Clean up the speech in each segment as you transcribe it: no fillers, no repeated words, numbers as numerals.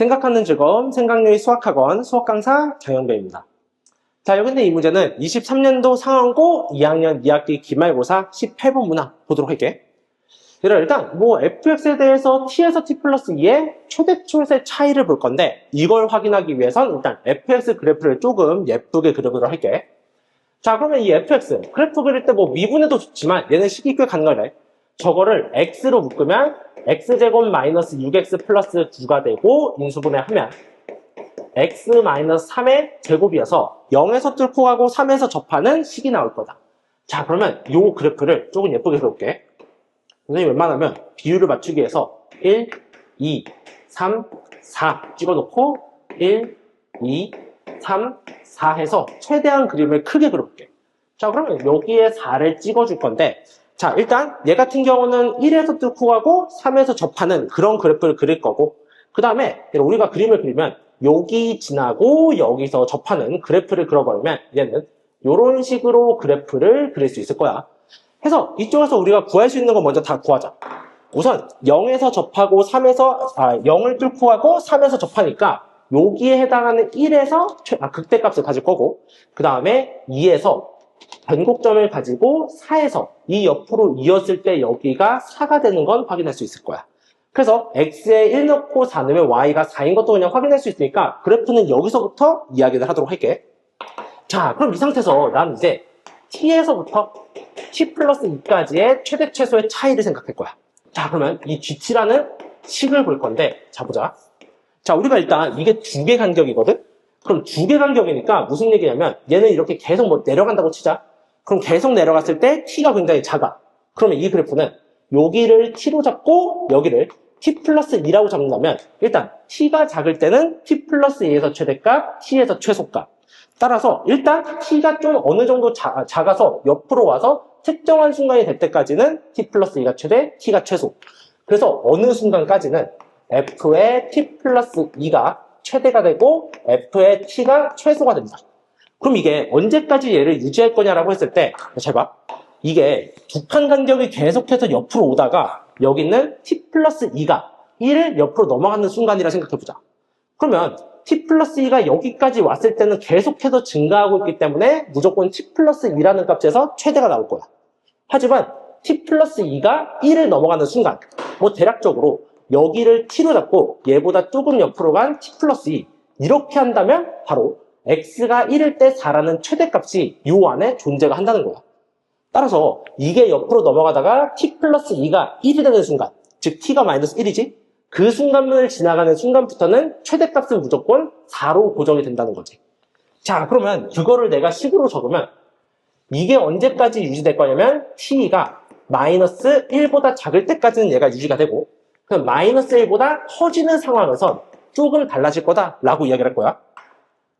생각하는 즐거움, 생각요리 수학학원 수학 강사 장영배입니다. 자, 여기 있는 이 문제는 23년도 상원고 2학년 2학기 기말고사 18번 문항 보도록 할게. 일단 fx에 대해서 t에서 t 플러스 2의 최대초의 차이를 볼 건데, 이걸 확인하기 위해선 일단 fx 그래프를 조금 예쁘게 그려보도록 할게. 자, 그러면 이 fx 그래프 그릴 때 미분해도 좋지만 얘는 식이 꽤 간결해. 저거를 x로 묶으면 x제곱 마이너스 6x 플러스 9가 되고, 인수분해하면 x 마이너스 3의 제곱이어서 0에서 뚫고 가고 3에서 접하는 식이 나올 거다. 자, 그러면 이 그래프를 조금 예쁘게 그려볼게. 선생님 웬만하면 비율을 맞추기 위해서 1, 2, 3, 4 찍어놓고 1, 2, 3, 4 해서 최대한 그림을 크게 그려볼게. 자, 그러면 여기에 4를 찍어줄 건데, 자, 일단 얘 같은 경우는 1에서 뚫고 가고 3에서 접하는 그런 그래프를 그릴 거고, 그 다음에 우리가 그림을 그리면 여기 지나고 여기서 접하는 그래프를 그려버리면 얘는 이런 식으로 그래프를 그릴 수 있을 거야. 해서 이쪽에서 우리가 구할 수 있는 거 먼저 다 구하자. 우선 0에서 접하고 0을 뚫고 가고 3에서 접하니까 여기에 해당하는 1에서 극대값을 가질 거고, 그 다음에 2에서 변곡점을 가지고 4에서 이 옆으로 이었을 때 여기가 4가 되는 건 확인할 수 있을 거야. 그래서 x에 1 넣고 4 넣으면 y가 4인 것도 그냥 확인할 수 있으니까 그래프는 여기서부터 이야기를 하도록 할게. 자, 그럼 이 상태에서 난 이제 t에서부터 t 플러스 2까지의 최대 최소의 차이를 생각할 거야. 자, 그러면 이 gt라는 식을 볼 건데, 자, 보자. 자, 우리가 일단 이게 두 개 간격이거든? 그럼 두 개 간격이니까 무슨 얘기냐면 얘는 이렇게 계속 내려간다고 치자. 그럼 계속 내려갔을 때 t가 굉장히 작아. 그러면 이 그래프는 여기를 t로 잡고 여기를 t 플러스 2라고 잡는다면, 일단 t가 작을 때는 t 플러스 2에서 최대값, t에서 최소값. 따라서 일단 t가 좀 어느 정도 작아서 옆으로 와서 특정한 순간이 될 때까지는 t 플러스 2가 최대, t가 최소. 그래서 어느 순간까지는 f의 t 플러스 2가 최대가 되고 f의 t가 최소가 된다. 그럼 이게 언제까지 얘를 유지할 거냐라고 했을 때, 잘 봐. 이게 두 칸 간격이 계속해서 옆으로 오다가 여기는 t 플러스 2가 1을 옆으로 넘어가는 순간이라 생각해보자. 그러면 t 플러스 2가 여기까지 왔을 때는 계속해서 증가하고 있기 때문에 무조건 t 플러스 2라는 값에서 최대가 나올 거야. 하지만 t 플러스 2가 1을 넘어가는 순간, 대략적으로 여기를 t로 잡고 얘보다 조금 옆으로 간 t 플러스 2, 이렇게 한다면 바로 x가 1일 때 4라는 최대값이 이 안에 존재가 한다는 거야. 따라서 이게 옆으로 넘어가다가 t 플러스 2가 1이 되는 순간, 즉 t가 마이너스 1이지? 그 순간을 지나가는 순간부터는 최대값은 무조건 4로 고정이 된다는 거지. 자, 그러면 그거를 내가 식으로 적으면 이게 언제까지 유지될 거냐면 t가 마이너스 1보다 작을 때까지는 얘가 유지가 되고, 그럼 마이너스 1보다 커지는 상황에선 조금 달라질 거다라고 이야기를 할 거야.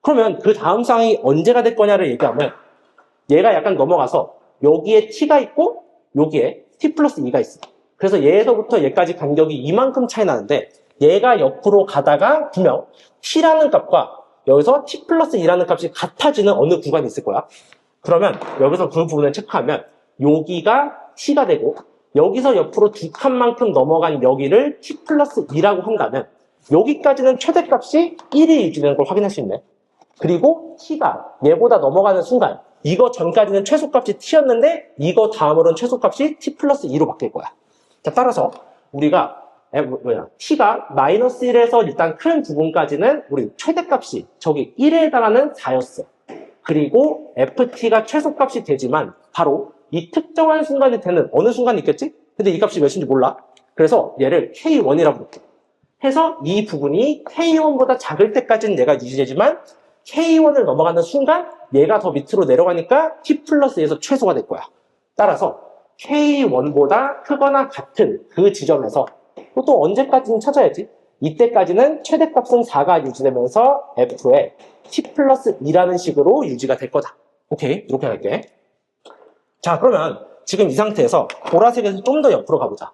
그러면 그 다음 상황이 언제가 될 거냐를 얘기하면 얘가 약간 넘어가서 여기에 t가 있고 여기에 t 플러스 2가 있어. 그래서 얘에서부터 얘까지 간격이 이만큼 차이 나는데, 얘가 옆으로 가다가 분명 t라는 값과 여기서 t 플러스 2라는 값이 같아지는 어느 구간이 있을 거야. 그러면 여기서 그 부분을 체크하면 여기가 t가 되고, 여기서 옆으로 두 칸만큼 넘어간 여기를 t 플러스 2라고 한다면 여기까지는 최대값이 1이 유지되는 걸 확인할 수 있네. 그리고 t가 얘보다 넘어가는 순간, 이거 전까지는 최소값이 t였는데 이거 다음으로는 최소값이 t 플러스 2로 바뀔 거야. 자, 따라서 우리가 t가 마이너스 1에서 일단 큰 부분까지는 우리 최대값이 저기 1에 해당하는 4였어. 그리고 ft가 최소값이 되지만 바로 이 특정한 순간이 되는 어느 순간이 있겠지? 근데 이 값이 몇인지 몰라. 그래서 얘를 k1이라고 볼게. 해서 이 부분이 k1보다 작을 때까지는 얘가 유지되지만 k1을 넘어가는 순간 얘가 더 밑으로 내려가니까 t 플러스에서 최소가 될 거야. 따라서 k1보다 크거나 같은 그 지점에서 또 언제까지는 찾아야지. 이때까지는 최대값은 4가 유지되면서 f의 t 플러스 2라는 식으로 유지가 될 거다. 오케이, 이렇게 할게. 자, 그러면 지금 이 상태에서 보라색에서 좀 더 옆으로 가보자.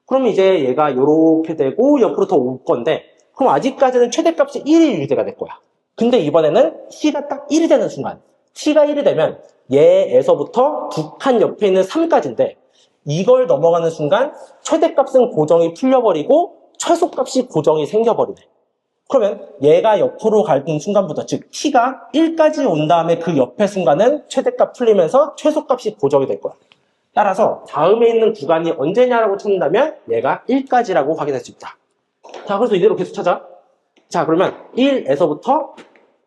그럼 이제 얘가 이렇게 되고 옆으로 더 올 건데, 그럼 아직까지는 최대값이 1이 유지가 될 거야. 근데 이번에는 t가 딱 1이 되는 순간, t가 1이 되면 얘에서부터 두 칸 옆에 있는 3까지인데, 이걸 넘어가는 순간 최대값은 고정이 풀려버리고 최소값이 고정이 생겨버리네. 그러면 얘가 옆으로 가는 순간부터, 즉 t가 1까지 온 다음에 그 옆의 순간은 최대값 풀리면서 최소값이 고정이 될 거야. 따라서 다음에 있는 구간이 언제냐라고 찾는다면 얘가 1까지라고 확인할 수 있다. 자, 그래서 이대로 계속 찾아. 자, 그러면 1에서부터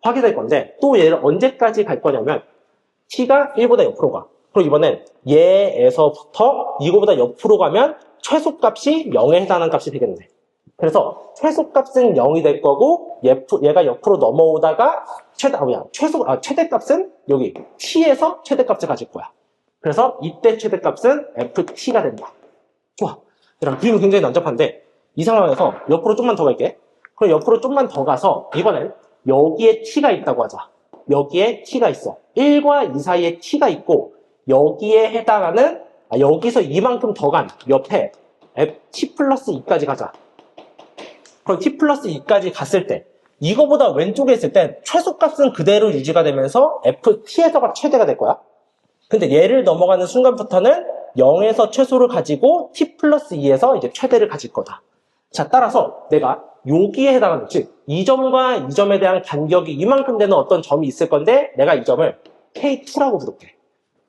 확인할 건데 또 얘를 언제까지 갈 거냐면 t가 1보다 옆으로 가. 그럼 이번엔 얘에서부터 이거보다 옆으로 가면 최소값이 0에 해당하는 값이 되겠네. 그래서 최소값은 0이 될 거고 얘가 옆으로 넘어오다가 최대값은 여기 t에서 최대값을 가질 거야. 그래서 이때 최대값은 ft가 된다. 좋아. 얘랑 그림이 굉장히 난잡한데 이 상황에서 옆으로 좀만 더 갈게. 그럼 옆으로 좀만 더 가서 이번엔 여기에 t가 있다고 하자. 여기에 t가 있어. 1과 2 사이에 t가 있고 여기에 해당하는 여기서 이만큼 더 간 옆에 t 플러스 2까지 가자. 그럼 t 플러스 2까지 갔을 때 이거보다 왼쪽에 있을 땐 최소값은 그대로 유지가 되면서 ft에서가 최대가 될 거야. 근데 얘를 넘어가는 순간부터는 0에서 최소를 가지고 t 플러스 2에서 이제 최대를 가질 거다. 자, 따라서 내가 여기에 해당하는, 즉 이 점과 이 점에 대한 간격이 이만큼 되는 어떤 점이 있을 건데 내가 이 점을 K2라고 부를게.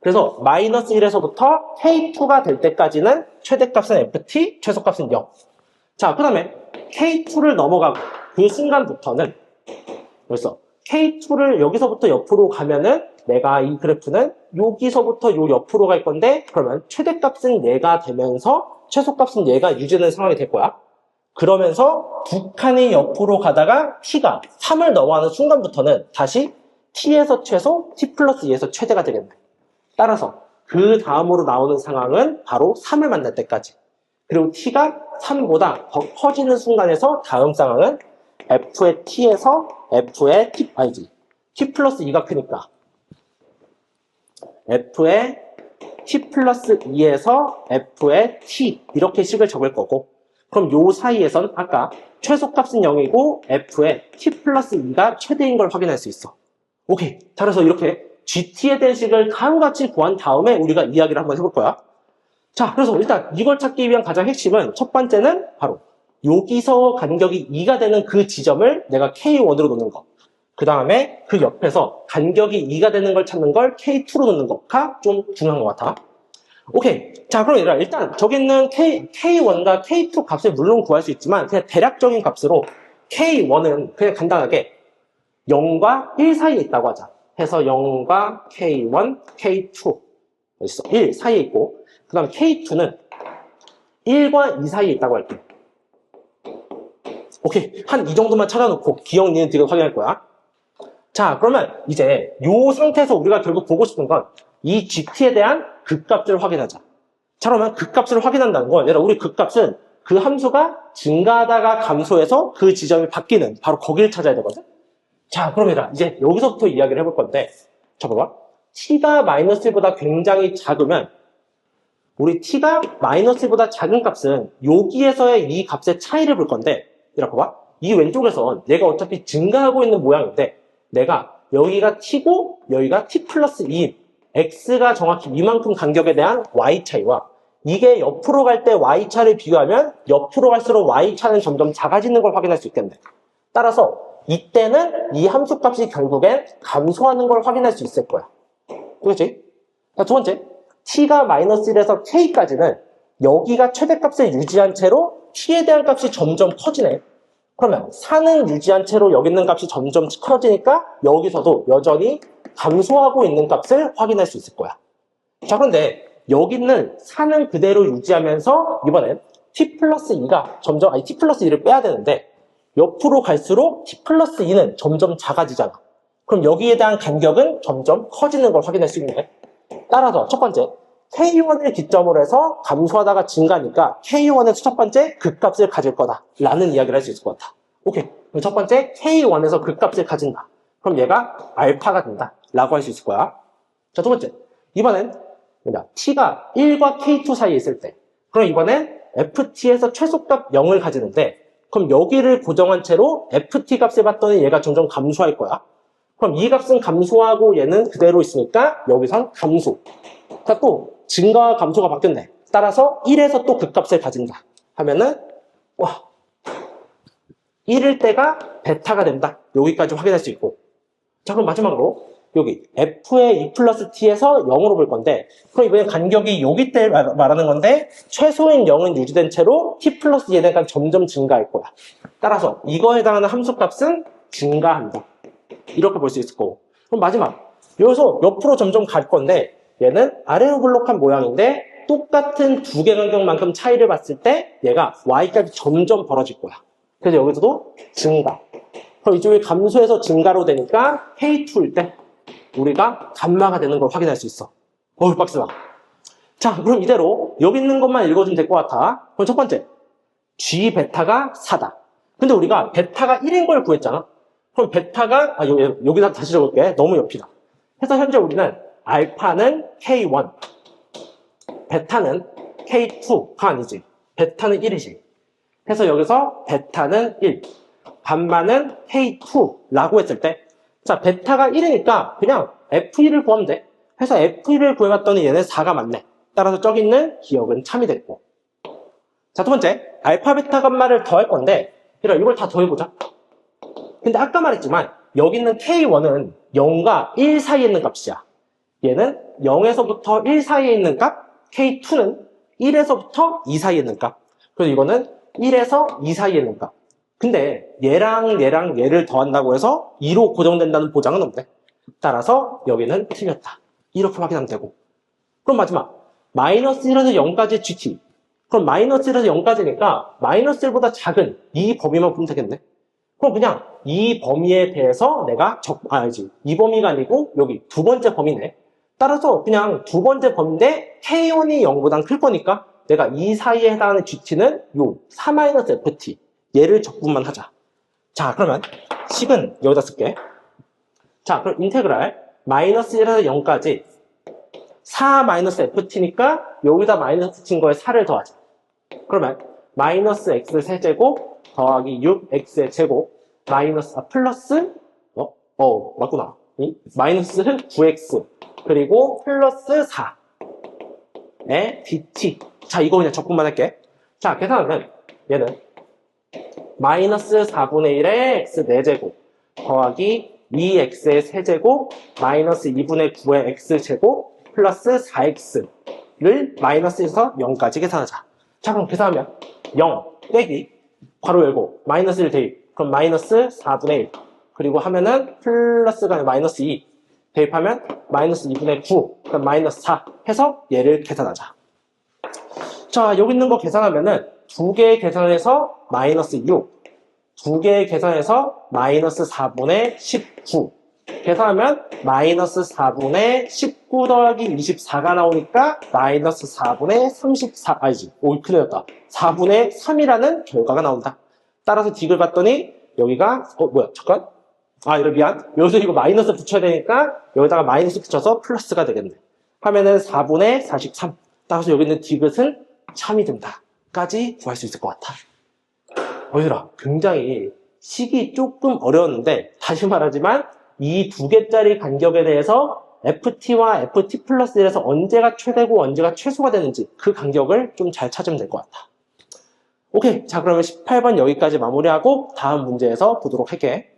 그래서 마이너스 1에서부터 K2가 될 때까지는 최대값은 FT, 최소값은 0. 자, 그 다음에 K2를 넘어가고 그 순간부터는 벌써 K2를 여기서부터 옆으로 가면은 내가 이 그래프는 여기서부터 요 옆으로 갈 건데 그러면 최대값은 얘가 되면서 최소값은 얘가 유지되는 상황이 될 거야. 그러면서 두 칸이 옆으로 가다가 t가 3을 넘어가는 순간부터는 다시 t에서 최소, t 플러스 2에서 최대가 되겠네. 따라서 그 다음으로 나오는 상황은 바로 3을 만날 때까지. 그리고 t가 3보다 더 커지는 순간에서 다음 상황은 f의 t에서 f의 t 플러스 2가 크니까 f의 t 플러스 2에서 f의 t 이렇게 식을 적을 거고 그럼 요 사이에선 아까 최소값은 0이고 f의 t 플러스 2가 최대인 걸 확인할 수 있어. 오케이. 자, 그래서 이렇게 gt에 대한 식을 다음과 같이 구한 다음에 우리가 이야기를 한번 해볼 거야. 자, 그래서 일단 이걸 찾기 위한 가장 핵심은 첫 번째는 바로 여기서 간격이 2가 되는 그 지점을 내가 K1으로 놓는 거. 그 다음에 그 옆에서 간격이 2가 되는 걸 찾는 걸 K2로 놓는 거가 좀 중요한 것 같아. 오케이. 자, 그럼 일단 저기 있는 K1과 K2 값을 물론 구할 수 있지만 그냥 대략적인 값으로 K1은 그냥 간단하게 0과 1 사이에 있다고 하자. 해서 0과 K1, K2 어딨어? 1 사이에 있고 그 다음 K2는 1과 2 사이에 있다고 할게. 오케이. 한 이 정도만 찾아놓고 기억, 니은, 딕을 확인할 거야. 자, 그러면 이제 이 상태에서 우리가 결국 보고 싶은 건 이 GT에 대한 극값을 확인하자. 자, 그러면 극값을 확인한다는 건 얘들아 우리 극값은 그 함수가 증가하다가 감소해서 그 지점이 바뀌는 바로 거기를 찾아야 되거든. 자, 그럼 얘들아 이제 여기서부터 이야기를 해볼 건데 자, 봐봐. t가 마이너스 1보다 굉장히 작으면 우리 t가 마이너스 1보다 작은 값은 여기에서의 이 값의 차이를 볼 건데 얘들아 봐봐. 이 왼쪽에선 얘가 어차피 증가하고 있는 모양인데 내가 여기가 t고 여기가 t 플러스 2인 x가 정확히 이만큼 간격에 대한 y차이와 이게 옆으로 갈 때 y차를 비교하면 옆으로 갈수록 y차는 점점 작아지는 걸 확인할 수 있겠네. 따라서 이때는 이 함수값이 결국엔 감소하는 걸 확인할 수 있을 거야. 그렇지? 자, 두 번째, t가 마이너스 1에서 k까지는 여기가 최대값을 유지한 채로 t에 대한 값이 점점 커지네. 그러면 4는 유지한 채로 여기 있는 값이 점점 커지니까 여기서도 여전히 감소하고 있는 값을 확인할 수 있을 거야. 자, 그런데 여기는 4는 그대로 유지하면서 이번엔 t 플러스 2가 점점 t 플러스 2를 빼야 되는데 옆으로 갈수록 t 플러스 2는 점점 작아지잖아. 그럼 여기에 대한 간격은 점점 커지는 걸 확인할 수 있네. 따라서 첫 번째 K1을 기점으로 해서 감소하다가 증가하니까 K1에서 첫 번째 극값을 가질 거다 라는 이야기를 할 수 있을 것 같아. 오케이. 그럼 첫 번째 K1에서 극값을 가진다. 그럼 얘가 알파가 된다 라고 할 수 있을 거야. 자, 두 번째 이번엔 t가 1과 K2 사이에 있을 때 그럼 이번엔 ft에서 최소값 0을 가지는데 그럼 여기를 고정한 채로 ft 값을 봤더니 얘가 점점 감소할 거야. 그럼 이 값은 감소하고 얘는 그대로 있으니까 여기선 감소. 자, 또 증가와 감소가 바뀌었네. 따라서 1에서 또 극값을 가진다 하면은 와 1일 때가 베타가 된다. 여기까지 확인할 수 있고. 자, 그럼 마지막으로 여기 f의 2 플러스 t에서 0으로 볼 건데, 그럼 이번에 간격이 여기 때 말하는 건데 최소인 0은 유지된 채로 t 플러스 얘네가 점점 증가할 거야. 따라서 이거에 해당하는 함수값은 증가한다. 이렇게 볼 수 있을 거고. 그럼 마지막, 여기서 옆으로 점점 갈 건데 얘는 아래로 블록한 모양인데 똑같은 두 개 간격만큼 차이를 봤을 때 얘가 y까지 점점 벌어질 거야. 그래서 여기서도 증가. 그럼 이쪽이 감소해서 증가로 되니까 K2일 때 우리가 감마가 되는 걸 확인할 수 있어. 어휴, 빡세다. 자, 그럼 이대로 여기 있는 것만 읽어주면 될 것 같아. 그럼 첫 번째, G 베타가 4다. 근데 우리가 베타가 1인 걸 구했잖아. 그럼 베타가, 여기다 다시 적을게. 너무 옆이다. 그래서 현재 우리는 알파는 K1, 베타는 K2가 아니지. 베타는 1이지. 그래서 여기서 베타는 1, 감마는 K2라고 했을 때, 자, 베타가 1이니까 그냥 F1을 구하면 돼. 그래서 F1을 구해봤더니 얘는 4가 맞네. 따라서 저기 있는 기억은 참이 됐고. 자, 두 번째, 알파, 베타, 감마를 더할 건데, 이걸 다 더해보자. 근데 아까 말했지만 여기 있는 K1은 0과 1 사이에 있는 값이야. 얘는 0에서부터 1 사이에 있는 값, K2는 1에서부터 2 사이에 있는 값. 그래서 이거는 1에서 2 사이에 있는 값. 근데 얘랑 얘를 더한다고 해서 2로 고정된다는 보장은 없네. 따라서 여기는 틀렸다. 이렇게 확인하면 되고. 그럼 마지막, 마이너스 1에서 0까지 GT. 그럼 마이너스 1에서 0까지니까 마이너스 1보다 작은 이 범위만 보면 되겠네. 그럼 그냥 이 범위에 대해서 내가 이 범위가 아니고 여기 두 번째 범위네. 따라서 그냥 두 번째 범위인데 K1이 0보다 클 거니까 내가 이 사이에 해당하는 GT는 요 4-FT. 얘를 적분만 하자. 자, 그러면 식은 여기다 쓸게. 자, 그럼 인테그랄 마이너스 1에서 0까지 4-FT니까 여기다 마이너스 친 거에 4를 더하자. 그러면 마이너스 x 세제곱 더하기 6x의 제곱 마이너스 플러스 맞구나. 마이너스 9x 그리고 플러스 4의 dt. 자, 이거 그냥 적분만 할게. 자, 계산하면 얘는 마이너스 4분의 1의 x 4제곱 더하기 2x의 세제곱 마이너스 2분의 9의 x제곱 플러스 4x를 마이너스에서 0까지 계산하자. 자, 그럼 계산하면 0 빼기 괄호 열고 마이너스 1 대입. 그럼 마이너스 4분의 1 그리고 하면은 플러스가 아니라 마이너스 2 대입하면 마이너스 2분의 9 그럼 마이너스 4 해서 얘를 계산하자. 자, 여기 있는 거 계산하면은 두 개 계산해서 마이너스 6 두 개 계산해서 마이너스 4분의 19 계산하면 마이너스 4분의 19 더하기 24가 나오니까 마이너스 4분의 34 아니지 큰일 났다 4분의 3이라는 결과가 나온다. 따라서 딕을 봤더니 여기가 잠깐 미안 여기서 이거 마이너스 붙여야 되니까 여기다가 마이너스 붙여서 플러스가 되겠네. 하면은 4분의 43 따라서 여기 있는 디귿은 참이 된다 까지 구할 수 있을 것 같아. 얘들아, 굉장히 식이 조금 어려웠는데 다시 말하지만 이 두 개짜리 간격에 대해서 FT와 FT 플러스 1에서 언제가 최대고 언제가 최소가 되는지 그 간격을 좀 잘 찾으면 될 것 같아. 오케이, 자, 그러면 18번 여기까지 마무리하고 다음 문제에서 보도록 할게.